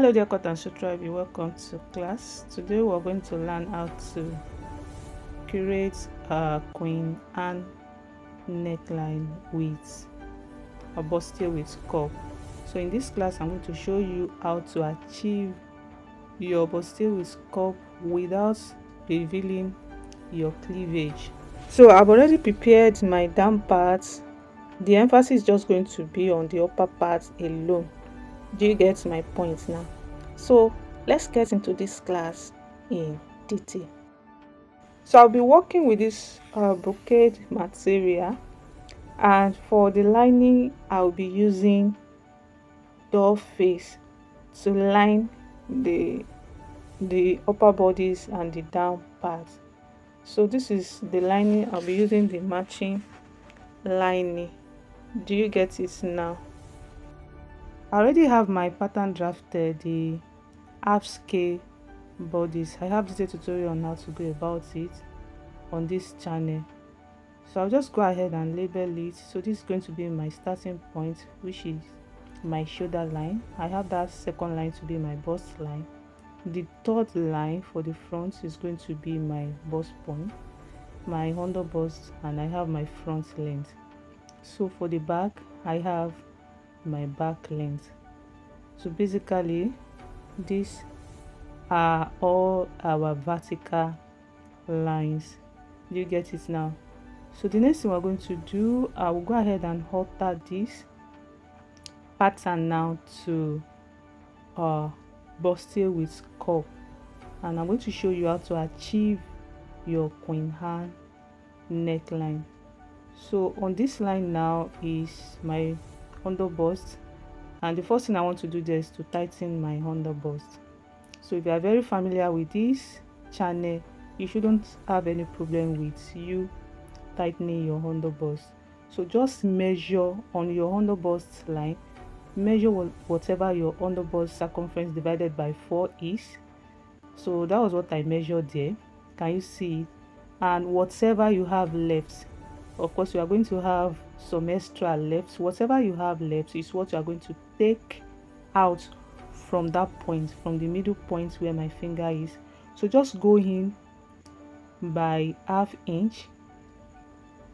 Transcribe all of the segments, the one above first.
Hello dear Cut and Sew Tribe, welcome to class. Today we're going to learn how to create a Queen Anne neckline with a bustier with cup. So in this class I'm going to show you how to achieve your bustier with cup without revealing your cleavage. So I've already prepared my down parts. The emphasis is just going to be on the upper part alone. Do you get my point now? So let's get into this class in detail. So I'll be working with this brocade material, and for the lining I'll be using doll face to line the upper bodies and the down parts. So this is the lining. I'll be using the matching lining. Do you get it now? I already have my pattern drafted, the half scale bodies. I have this tutorial on how to go about it on this channel, so I'll just go ahead and label it. So this is going to be my starting point, which is my shoulder line. I have that second line to be my bust line. The third line for the front is going to be my bust point, my under bust, and I have my front length. So for the back I have my back length. So basically these are all our vertical lines. Do you get it now? So the next thing we're going to do, I will go ahead and alter this pattern now to bustier with cup, and I'm going to show you how to achieve your Queen Anne neckline. So on this line now is my under bust, and the first thing I want to do there is to tighten my under bust. So if you are very familiar with this channel, you shouldn't have any problem with you tightening your under bust. So just measure on your under bust line, measure whatever your under bust circumference divided by 4 is. So that was what I measured there. Can you see it? And whatever you have left, of course you are going to have some extra left. Whatever you have left is what you are going to take out from that point, from the middle point where my finger is. So just go in by ½ inch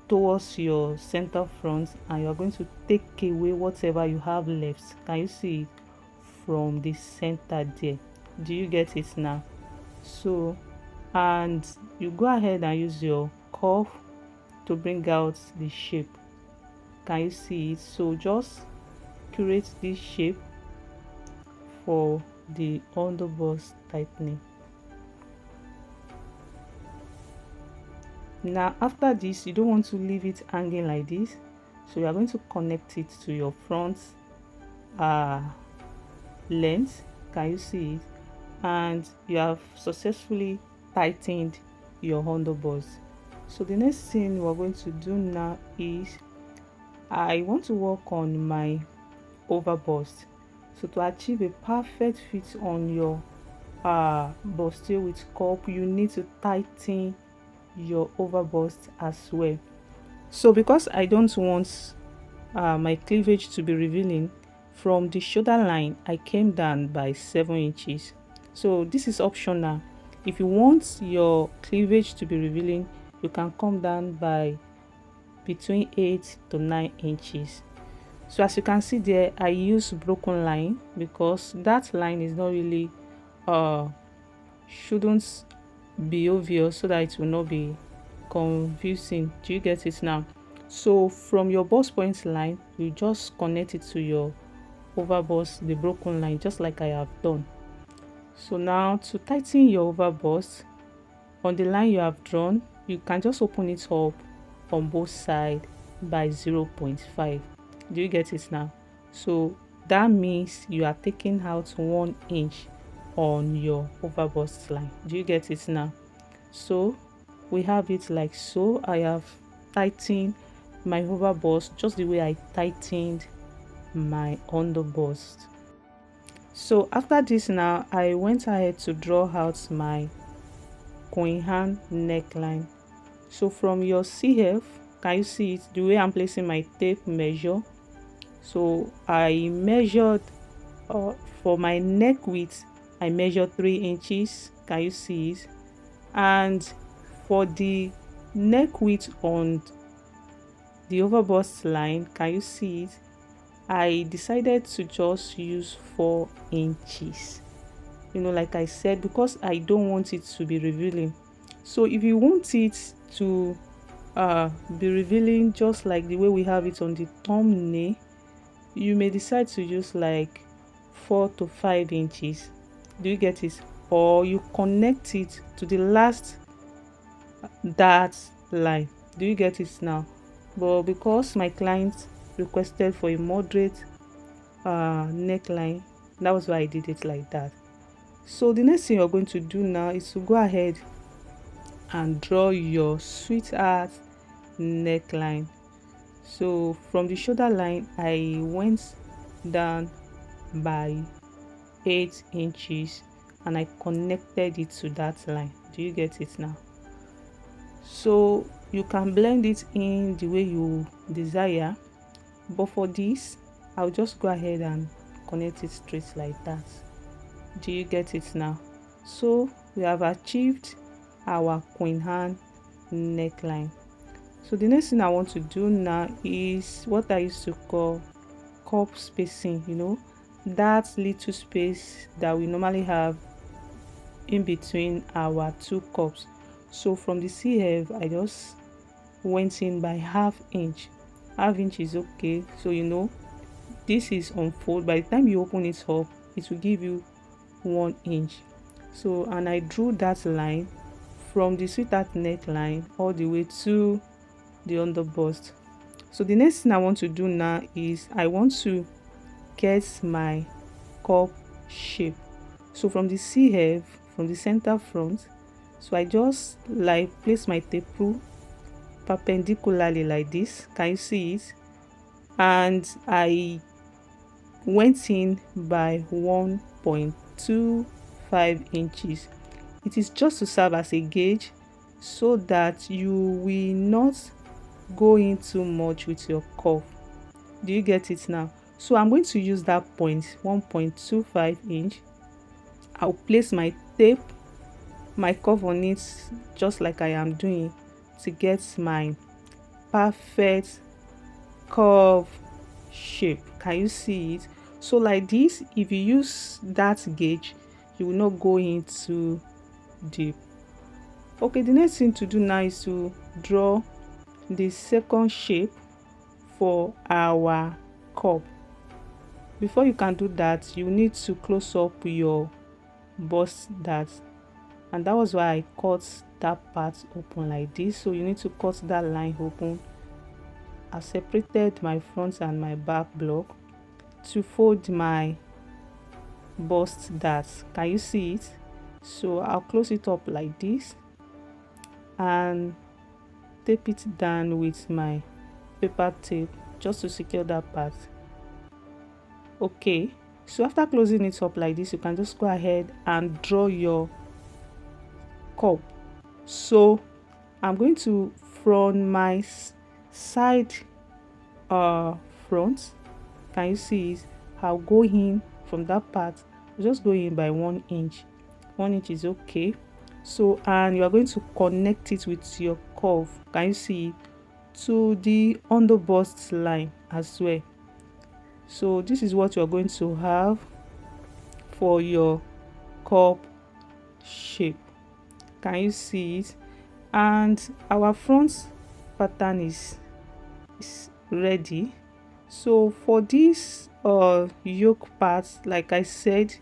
towards your center front, and you're going to take away whatever you have left. Can you see it? From the center there. Do you get it now? So, and you go ahead and use your curve to bring out the shape. Can you see it? So just create this shape for the under bust tightening. Now after this, you don't want to leave it hanging like this, so you are going to connect it to your front length. Can you see it? And you have successfully tightened your under bust. So the next thing we're going to do now is I want to work on my over bust. So to achieve a perfect fit on your bustier with cup, you need to tighten your over bust as well. So because I don't want my cleavage to be revealing, from the shoulder line I came down by 7 inches. So this is optional. If you want your cleavage to be revealing, you can come down by between 8 to 9 inches. So as you can see there, I use broken line because that line is not really shouldn't be obvious, so that it will not be confusing. Do you get it now? So from your bust point line, you just connect it to your over bust, the broken line, just like I have done. So now to tighten your over bust on the line you have drawn, you can just open it up on both sides by 0.5. Do you get it now? So that means you are taking out 1 inch on your over bust line. Do you get it now? So we have it like so. I have tightened my over bust just the way I tightened my under bust. So after this now, I went ahead to draw out my Queen Anne neckline. So from your CF, can you see it, the way I'm placing my tape measure? So I measured uh, for my neck width, I measure 3 inches. Can you see it? And for the neck width on the overbust line, can you see it? I decided to just use 4 inches. Like I said, because I don't want it to be revealing. So if you want it to be revealing just like the way we have it on the thumbnail, you may decide to use like 4 to 5 inches. Do you get it? Or you connect it to the last that line. Do you get it now? But because my client requested for a moderate neckline, that was why I did it like that. So the next thing you're going to do now is to go ahead and draw your sweetheart neckline. So from the shoulder line, I went down by 8 inches and I connected it to that line. Do you get it now? So you can blend it in the way you desire, but for this I'll just go ahead and connect it straight like that. Do you get it now? So we have achieved our Queen Anne neckline. So the next thing I want to do now is what I used to call cup spacing. That little space that we normally have in between our two cups. So from the CF, I just went in by half inch. Half inch is okay. So this is unfold. By the time you open it up, it will give you 1 inch. So, and I drew that line from the sweetheart neckline all the way to the underbust. So the next thing I want to do now is I want to get my cup shape. So from the CF, from the center front, so I just like place my tape rule perpendicularly like this. Can you see it? And I went in by 1.25 inches. It is just to serve as a gauge so that you will not go in too much with your curve. Do you get it now? So I'm going to use that point, 1.25 inch. I'll place my tape, my curve on it, just like I am doing, to get my perfect curve shape. Can you see it? So like this, if you use that gauge, you will not go in too deep. Okay, the next thing to do now is to draw the second shape for our cup. Before you can do that, you need to close up your bust dart, and that was why I cut that part open like this. So you need to cut that line open. I separated my front and my back block to fold my bust dart. Can you see it? So I'll close it up like this and tape it down with my paper tape just to secure that part. Okay, so after closing it up like this, you can just go ahead and draw your cup. So I'm going to, from my side front, can you see it? I'll go in from that part. I'll just go in by 1 inch. 1 inch is okay. So, and you are going to connect it with your curve, can you see it, to the underbust line as well. So this is what you are going to have for your cup shape. Can you see it? And our front pattern is ready. So for this yoke part, like I said,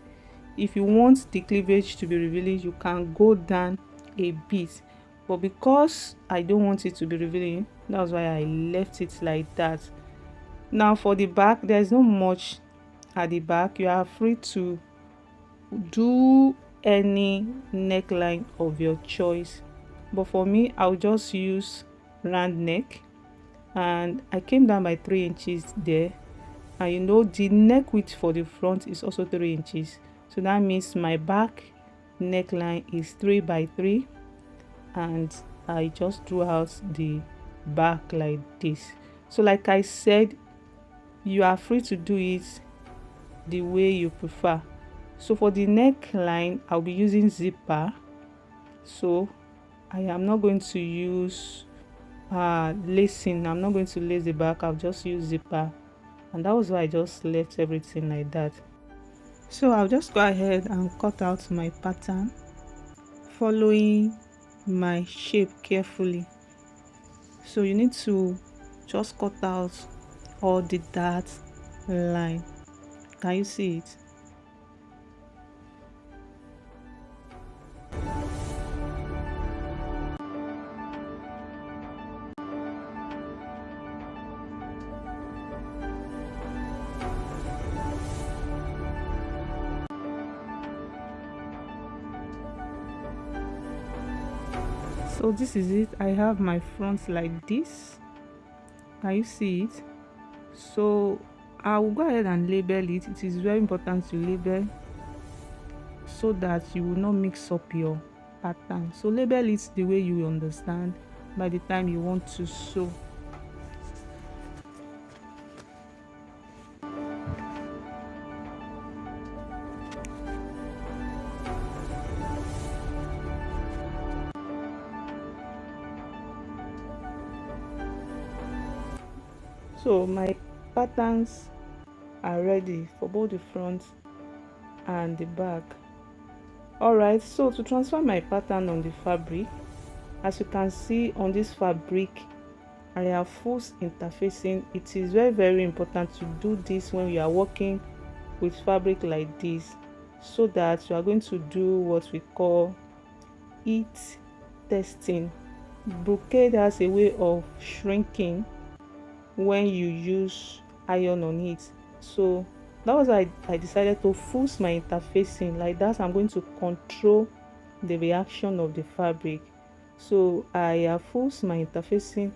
if you want the cleavage to be revealing, you can go down a bit, but because I don't want it to be revealing, that's why I left it like that. Now for the back, there's not much at the back. You are free to do any neckline of your choice, but for me, I'll just use round neck, and I came down by 3 inches there. And the neck width for the front is also 3 inches, so that means my back neckline is 3 by 3, and I just drew out the back like this. So like I said, you are free to do it the way you prefer. So for the neckline, I'll be using zipper. So I am not going to use lacing. I'm not going to lace the back. I'll just use zipper, and that was why I just left everything like that. So I'll just go ahead and cut out my pattern, following my shape carefully. So you need to just cut out all the dart line. Can you see it? So this is it. I have my front like this. Can you see it? So I will go ahead and label it. It is very important to label so that you will not mix up your pattern. So label it the way you understand by the time you want to sew. So my patterns are ready for both the front and the back. Alright, so to transfer my pattern on the fabric, as you can see on this fabric, I have full interfacing. It is very important to do this when you are working with fabric like this, so that you are going to do what we call heat testing. Brocade has a way of shrinking when you use iron on it, so that was why I decided to force my interfacing like that. I'm going to control the reaction of the fabric. So I have forced my interfacing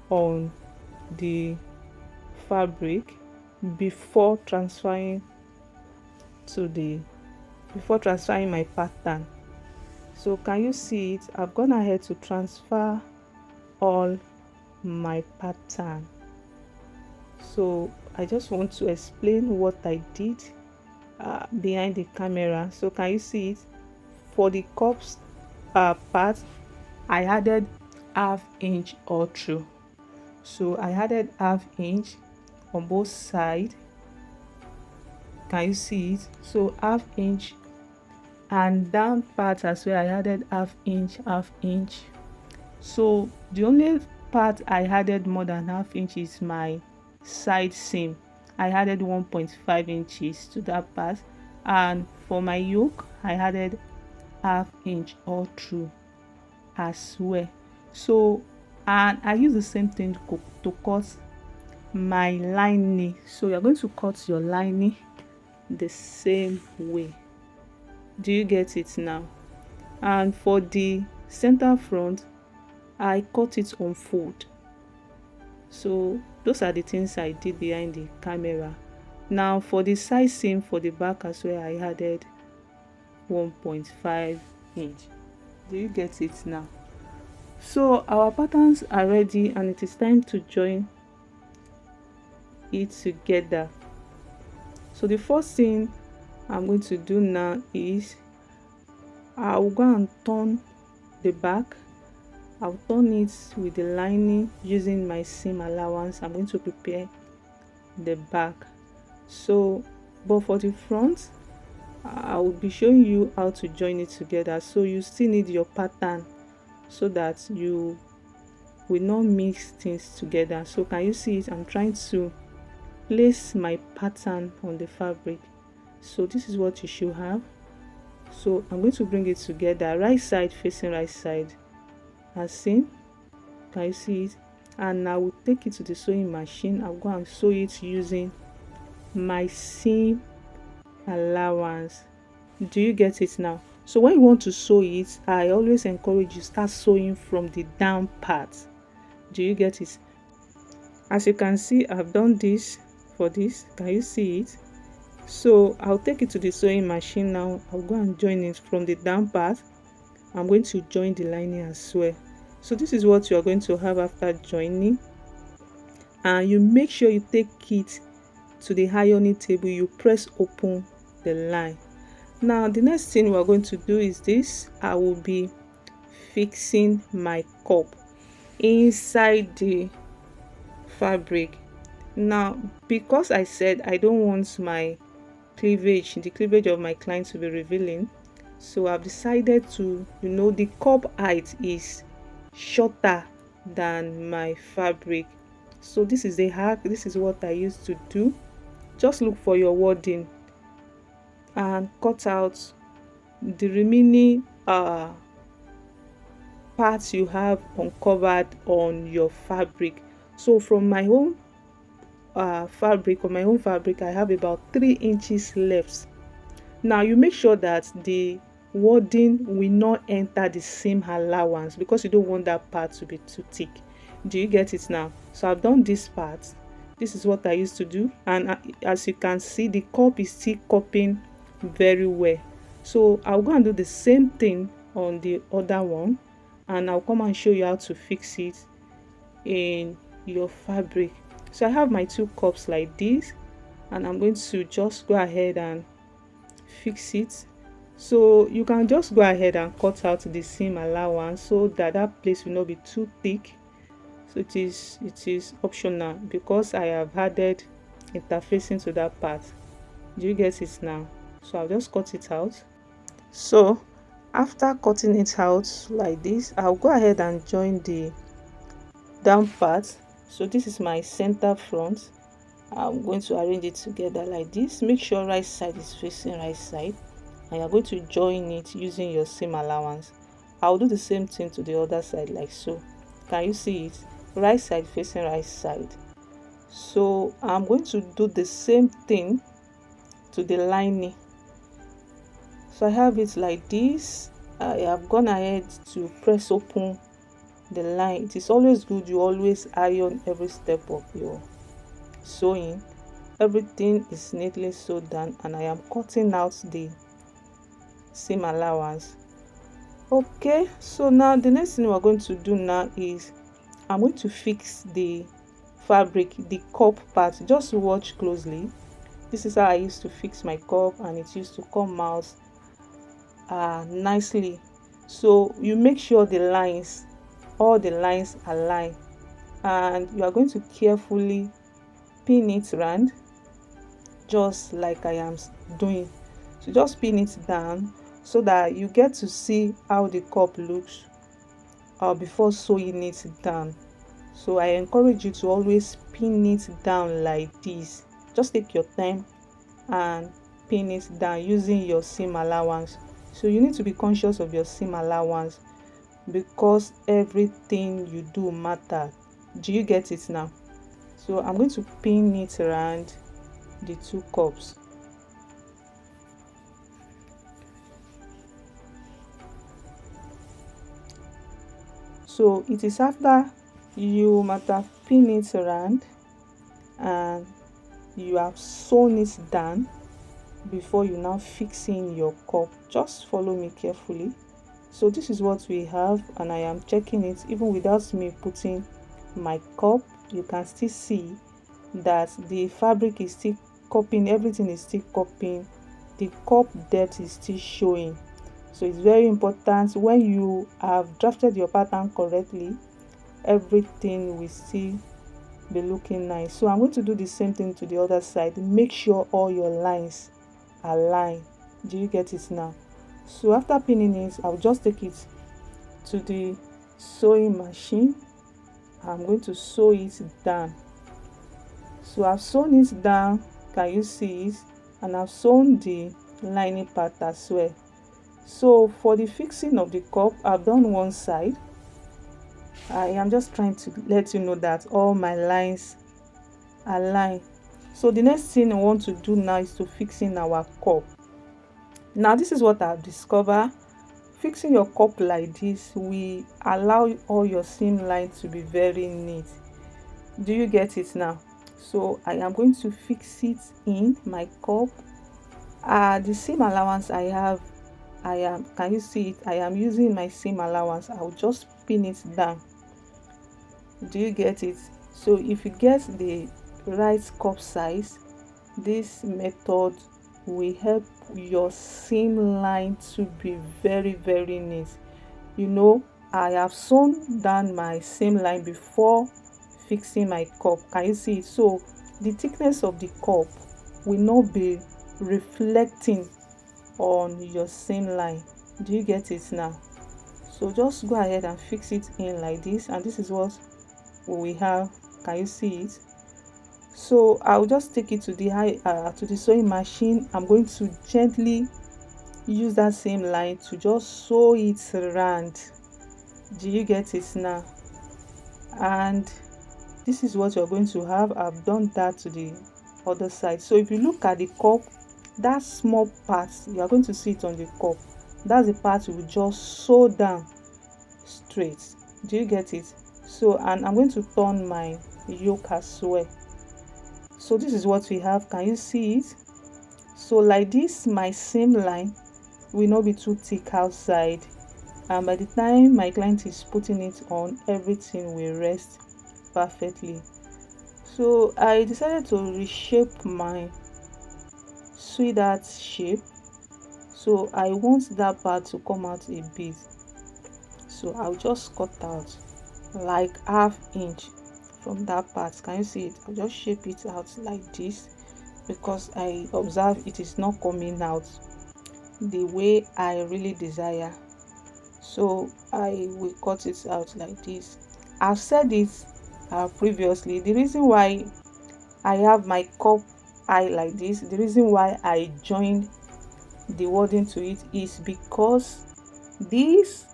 on the fabric before transferring my pattern. So can you see it? I've gone ahead to transfer all my pattern. So I just want to explain what I did behind the camera. So can you see it? For the cups part, I added ½ inch all through. So I added ½ inch on both sides. Can you see it? So ½ inch, and down part as well I added ½ inch. So the only part I added more than ½ inch is my side seam. I added 1.5 inches to that part, and for my yoke I added ½ inch all through as well. So and I use the same thing to cut my lining. So you're going to cut your lining the same way. Do you get it now? And for the center front, I cut it on fold. So those are the things I did behind the camera. Now for the side seam for the back as well, I added 1.5 inch. Do you get it now? So our patterns are ready, and it is time to join it together. So the first thing I'm going to do now is I will go and turn the back. I'll turn it with the lining using my seam allowance. I'm going to prepare the back. So but for the front, I will be showing you how to join it together. So you still need your pattern so that you will not mix things together. So can you see it? I'm trying to place my pattern on the fabric. So this is what you should have. So I'm going to bring it together, right side facing right side, as seen. Can you see it? And I will take it to the sewing machine. I'll go and sew it using my seam allowance. Do you get it now? So when you want to sew it, I always encourage you start sewing from the down part. Do you get it? As you can see, I've done this for this. Can you see it? So I'll take it to the sewing machine now. I'll go and join it from the down part. I'm going to join the lining as well. So this is what you are going to have after joining, and you make sure you take it to the ironing table, you press open the line. Now the next thing we are going to do is this. I will be fixing my cup inside the fabric. Now because I said I don't want my the cleavage of my client to be revealing, so I've decided to, the cup height is shorter than my fabric. So this is the hack, this is what I used to do. Just look for your wording and cut out the remaining parts you have uncovered on your fabric. So from my own fabric, I have about 3 inches left. Now you make sure that the wording will not enter the seam allowance, because you don't want that part to be too thick. Do you get it now? So I've done this part. This is what I used to do, and as you can see, the cup is still cupping very well. So I'll go and do the same thing on the other one, and I'll come and show you how to fix it in your fabric. So I have my 2 cups like this, and I'm going to just go ahead and fix it. So you can just go ahead and cut out the seam allowance so that that place will not be too thick. So it is optional, because I have added interfacing to that part. Do you get it now? So I'll just cut it out. So after cutting it out like this, I'll go ahead and join the down part. So this is my center front. I'm going to arrange it together like this. Make sure right side is facing right side, and you're going to join it using your seam allowance. I'll do the same thing to the other side like so. Can you see it? Right side facing right side. So I'm going to do the same thing to the lining. So I have it like this. I have gone ahead to press open the line. It is always good you always iron every step of your sewing. Everything is neatly sewed down, and I am cutting out the seam allowance. Okay, so now the next thing we're going to do now is I'm going to fix the fabric, the cup part. Just watch closely. This is how I used to fix my cup, and it used to come out nicely. So you make sure all the lines align, and you are going to carefully pin it round, just like I am doing. So just pin it down so that you get to see how the cup looks before sewing it down. So I encourage you to always pin it down like this. Just take your time and pin it down using your seam allowance. So you need to be conscious of your seam allowance, because everything you do matters. Do you get it now? So I'm going to pin it around the 2 cups. So it is after you might have pinned it around and you have sewn it down before you now fixing your cup. Just follow me carefully. So this is what we have, and I am checking it even without me putting my cup. You can still see that the fabric is still cupping, everything is still cupping, the cup depth is still showing. So it's very important, when you have drafted your pattern correctly, everything will still be looking nice. So I'm going to do the same thing to the other side. Make sure all your lines align. Do you get it now? So after pinning it, I'll just take it to the sewing machine. I'm going to sew it down. So I've sewn it down, can you see it? And I've sewn the lining part as well. So for the fixing of the cup, I've done one side. I am just trying to let you know that all my lines align. So the next thing I want to do now is to fixing our cup. Now this is what I've discovered. Fixing your cup like this will allow all your seam lines to be very neat. Do you get it now? So I am going to fix it in my cup. The seam allowance can you see it? I am using my seam allowance. I'll just pin it down. Do you get it? So if you get the right cup size, This method will help your seam line to be very neat. You know, I have sewn down my seam line before fixing my cup. Can you see it? So the thickness of the cup will not be reflecting on your seam line. Do you get it now? So just go ahead and fix it in like this, and this is what we have. Can you see it? So I'll just take it to the sewing machine. I'm going to gently use that same line to just sew it around. Do you get it now? And this is what you're going to have. I've done that to the other side. So if you look at the cup, that small part, you are going to see it on the cup. That's the part you will just sew down straight. Do you get it? So, and I'm going to turn my yoke as well. So this is what we have. Can you see it? So like this, my seam line will not be too thick outside, and by the time my client is putting it on, everything will rest perfectly. So I decided to reshape my sweetheart shape. So I want that part to come out a bit, so I'll just cut out like ½ inch from that part. Can you see it? I'll just shape it out like this, because I observe it is not coming out the way I really desire. So I will cut it out like this. I've said it previously, the reason why I have my cup eye like this, the reason why I joined the wording to it, is because this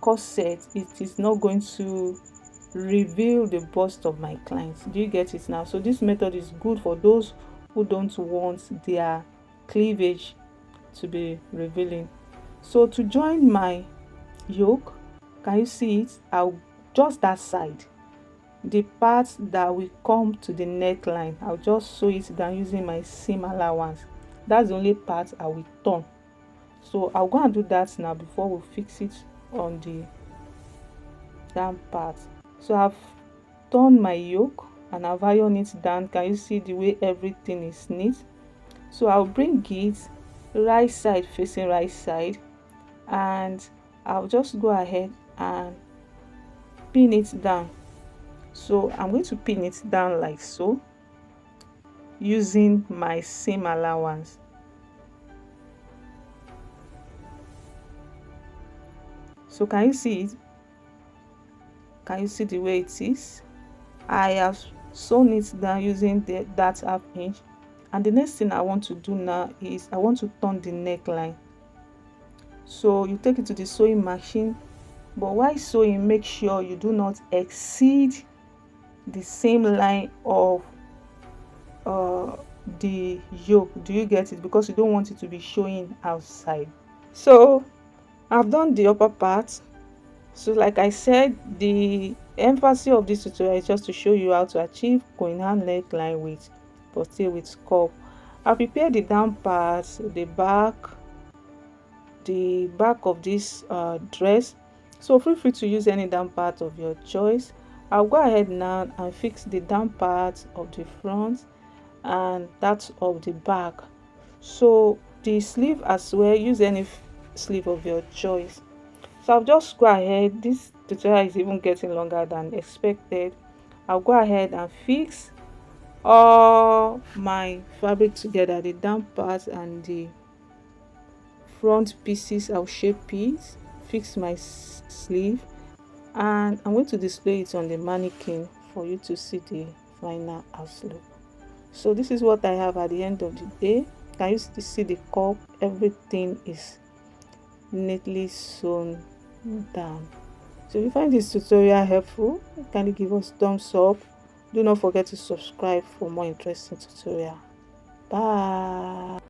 corset, it is not going to reveal the bust of my clients. Do you get it now? So this method is good for those who don't want their cleavage to be revealing. So to join my yoke, can you see it? I'll just that side, the part that will come to the neckline, I'll just sew it down using my seam allowance. That's the only part I will turn. So I'll go and do that now before we fix it on the down part. So I've turned my yoke and I've ironed it down. Can you see the way everything is neat? So I'll bring it right side facing right side, and I'll just go ahead and pin it down. So I'm going to pin it down like so, using my seam allowance. So can you see it? Can you see the way it is? I have sewn it down using that ½ inch, and the next thing I want to do now is I want to turn the neckline. So you take it to the sewing machine, but while sewing, make sure you do not exceed the same line of the yoke. Do you get it? Because you don't want it to be showing outside. So I've done the upper part. So like I said, the emphasis of this tutorial is just to show you how to achieve queen hand neckline with bustier with scope. I prepared the down part, the back of this dress. So feel free to use any down part of your choice. I'll go ahead now and fix the down part of the front and that of the back. So the sleeve as well, use any sleeve of your choice. So I'll just go ahead. This tutorial is even getting longer than expected. I'll go ahead and fix all my fabric together, the down part and the front pieces. I'll shape it, fix my sleeve, and I'm going to display it on the mannequin for you to see the final outlook. So this is what I have at the end of the day. Can you see the cup? Everything is neatly sewn down. So if you find this tutorial helpful, kindly give us thumbs up. Do not forget to subscribe for more interesting tutorial. Bye.